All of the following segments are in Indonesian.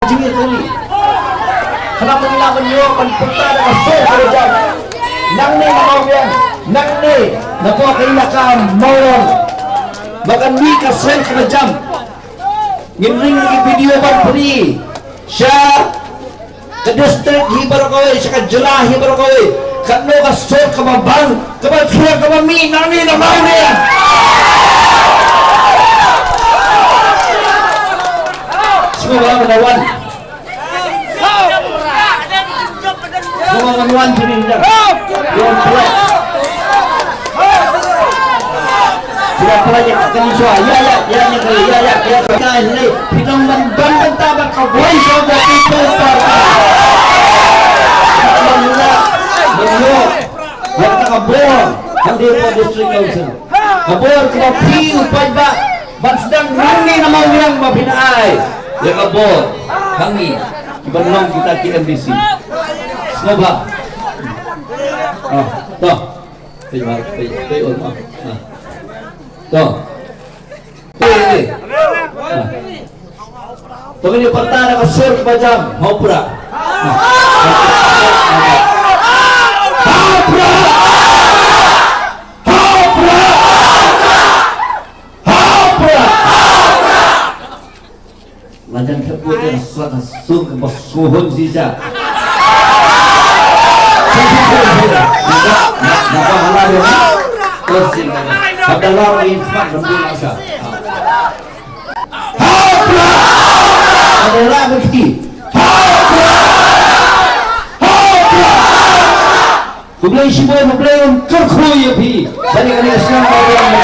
Jingir kali. Kenapa nilaman nyo panpunta na kaso pero dyan? Nang ni na mawin, nang ni na po kaila ka mawin. Bakan ni ka sen ka na dyan. Nginring lagi video ban puni. Siya ka district hibar ko siya ka jula hibar ko kano ka so ka mabang kabal kaya ka mami nang ni na mawin. Semua menawan. Semua menawan sini dah. Yang pula. Sudah pelajar akan isua. Ya ni. Pinang bandan tabat kau boy coba itu parta. Menyo. Yang tak kabur. Handi po district council. Kabur kau piu pajba. Ban sedang nangi nama orang mapinaay. Ya kabur, kami ibanong kita KMDC. Semoga. Toh. Payon. Toh. Pagini pertanda ka sur kebajam, mau pura. Lanjang sebut yang suatu sur ke suhun sisa. Napa halal ya? Terus ini. Ada lawan infak lebih masa. Ada lagi. Bukan si boy bukan terkoi ya pi. Tadi kali Islam orang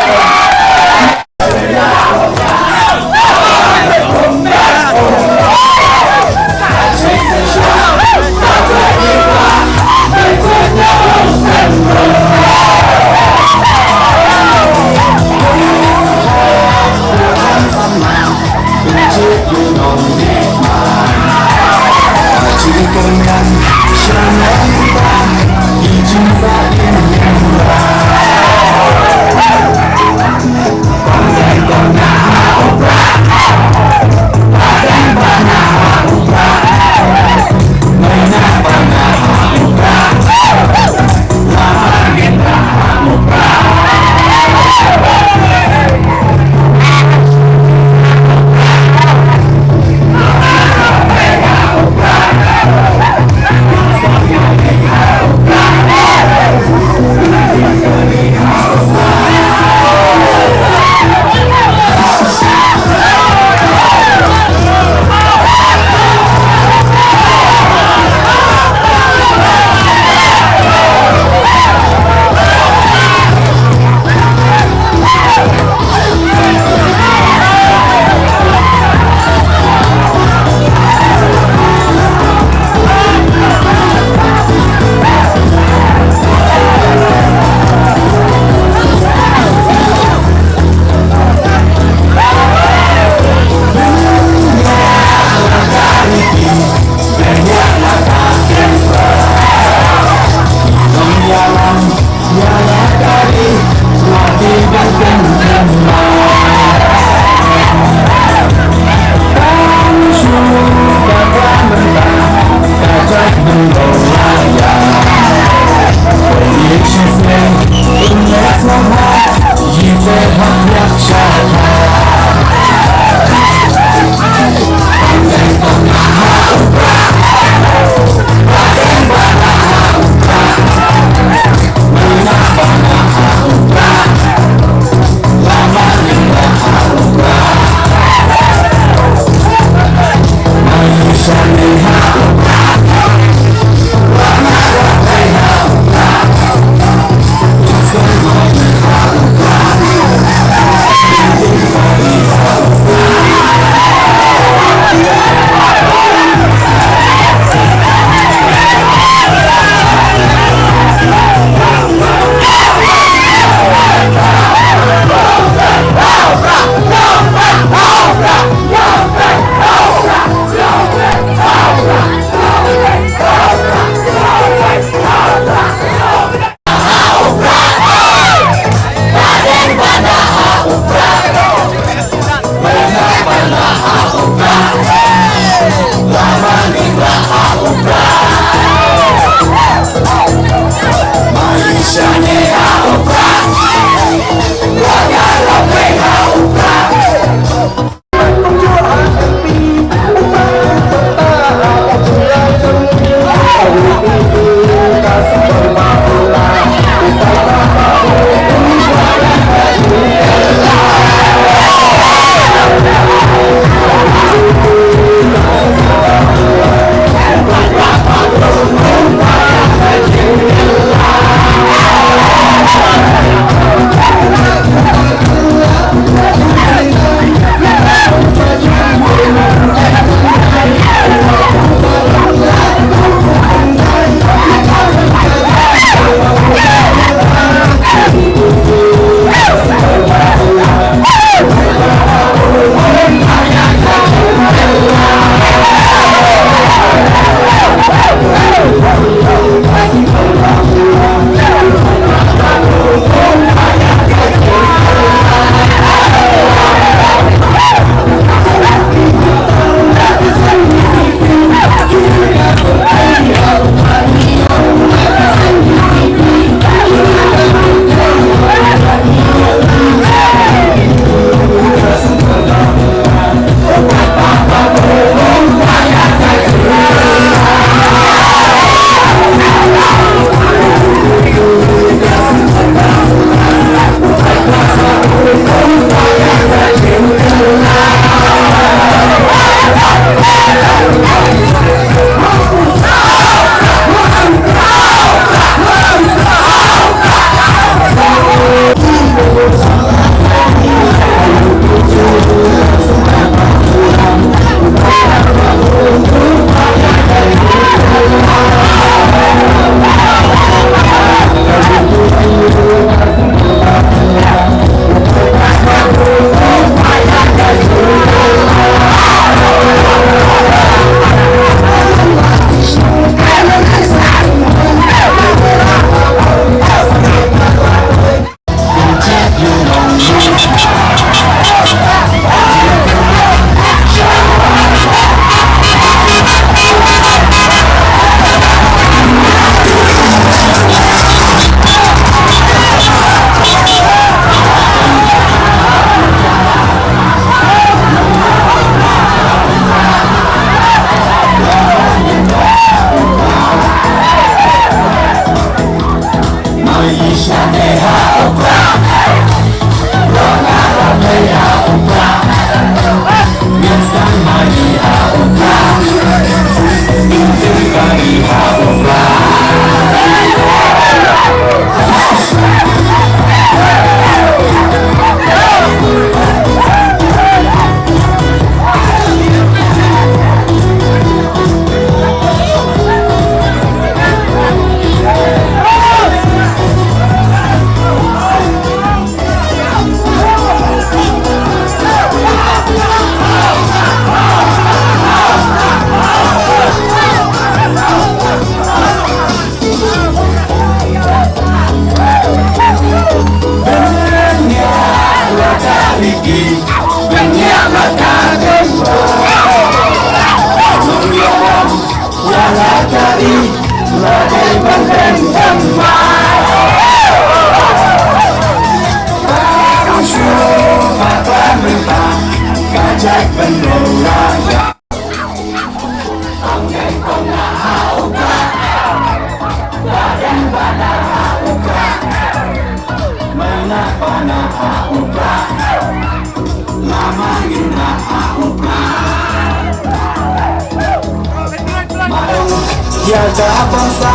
Jaga bangsa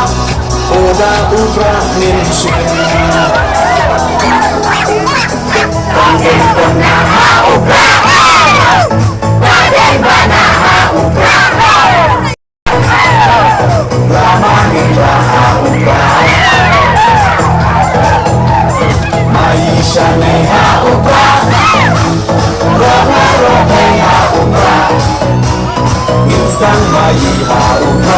Oda ubra minsin Pangin penaha ubra Badan banaha ubra Ramangin raha ubra Maisha neha ubra Roha roheha ubra Instan mayiha ubra